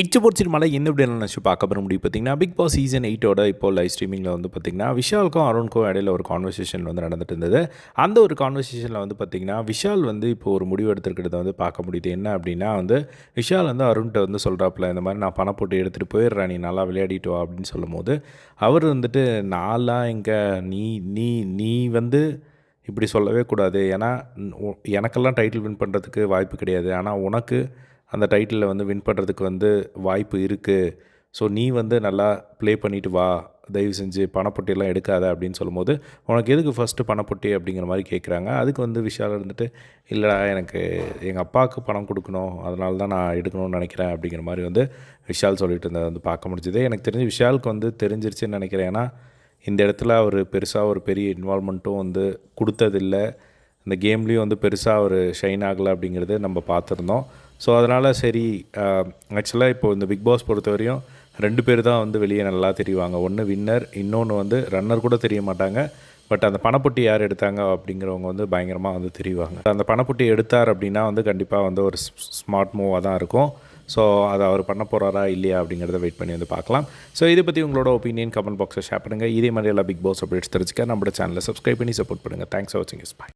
இச்சபோட் சினிமாவில் என்ன இப்படியான நினச்சி பார்க்க போகிற முடியும் பார்த்தீங்கன்னா, பிக் பாஸ் சீசன் 8ஓட இப்போ லைவ் ஸ்ட்ரீமிங்கில் வந்து பார்த்திங்கன்னா, விஷாலுக்கும் அருணுக்கும் இடையில ஒரு கான்வர்சேஷன் வந்து நடந்துட்டு இருந்தது. அந்த ஒரு கான்வர்சேஷனில் வந்து பார்த்திங்கன்னா, விஷால் வந்து இப்போ ஒரு முடிவு எடுத்துருக்கிறத வந்து பார்க்க முடியுது. என்ன அப்படின்னா வந்து, விஷால் வந்து அருண்கிட்ட வந்து சொல்கிறாப்புல, இந்த மாதிரி நான் பணம் போட்டு எடுத்துகிட்டு போயிடுறேன், நீ நல்லா விளையாடிட்டு வா அப்படின்னு சொல்லும்போது, அவர் வந்துட்டு நான்லாம் எங்கே நீ நீ நீ வந்து இப்படி சொல்லவே கூடாது. ஏன்னா எனக்கெல்லாம் டைட்டில் வின் பண்ணுறதுக்கு வாய்ப்பு கிடையாது. ஆனால் உனக்கு அந்த டைட்டிலில் வந்து வின் பண்ணுறதுக்கு வந்து வாய்ப்பு இருக்குது. ஸோ நீ வந்து நல்லா ப்ளே பண்ணிவிட்டு வா, தயவு செஞ்சு பணப்பொட்டியெல்லாம் எடுக்காத அப்படின்னு சொல்லும்போது, உனக்கு எதுக்கு ஃபஸ்ட்டு பணப்பொட்டி அப்படிங்கிற மாதிரி கேட்குறாங்க. அதுக்கு வந்து விஷால் இருந்துட்டு, இல்லைடா எனக்கு எங்கள் அப்பாவுக்கு பணம் கொடுக்கணும், அதனால தான் நான் எடுக்கணும்னு நினைக்கிறேன் அப்படிங்கிற மாதிரி வந்து விஷால் சொல்லிட்டு இருந்ததை வந்து பார்க்க முடிஞ்சுது. எனக்கு தெரிஞ்சு விஷாலுக்கு வந்து தெரிஞ்சிருச்சுன்னு நினைக்கிறேன். ஏன்னா இந்த இடத்துல அவர் பெருசாக ஒரு பெரிய இன்வால்மெண்ட்டும் வந்து கொடுத்ததில்ல. இந்த கேம்லேயும் வந்து பெருசாக ஒரு ஷைன் ஆகலை அப்படிங்கிறது நம்ம பார்த்துருந்தோம். ஸோ அதனால் சரி, ஆக்சுவலாக இப்போது இந்த பிக் பாஸ் பொறுத்தவரையும் 2 பேர் தான் வந்து வெளியே நல்லா தெரிவாங்க. ஒன்று வின்னர், இன்னொன்று வந்து ரன்னர் கூட தெரிய மாட்டாங்க. பட் அந்த பணப்பொட்டி யார் எடுத்தாங்க அப்படிங்கிறவங்க வந்து பயங்கரமாக வந்து தெரிவாங்க. அந்த பணப்பொட்டி எடுத்தார் அப்படின்னா வந்து கண்டிப்பாக வந்து ஒரு ஸ்மார்ட் மூவாக தான் இருக்கும். ஸோ அதை அவர் பண்ண போகிறாரா இல்லையா அப்படிங்கிறத வெயிட் பண்ணி வந்து பார்க்கலாம். ஸோ இதை பற்றி உங்களோட ஒப்பீனியன் கமெண்ட் பாக்ஸில் ஷேர் பண்ணுங்கள். இதே மாதிரி எல்லாம் பிக் பாஸ் அப்டேட்ஸ் தெரிஞ்சுக்க நம்மளோட சேனலை சப்ஸ்கிரைப் பண்ணி சப்போர்ட் பண்ணுங்கள். தேங்க்ஸ் ஃபார் வாட்சிங். பாய்.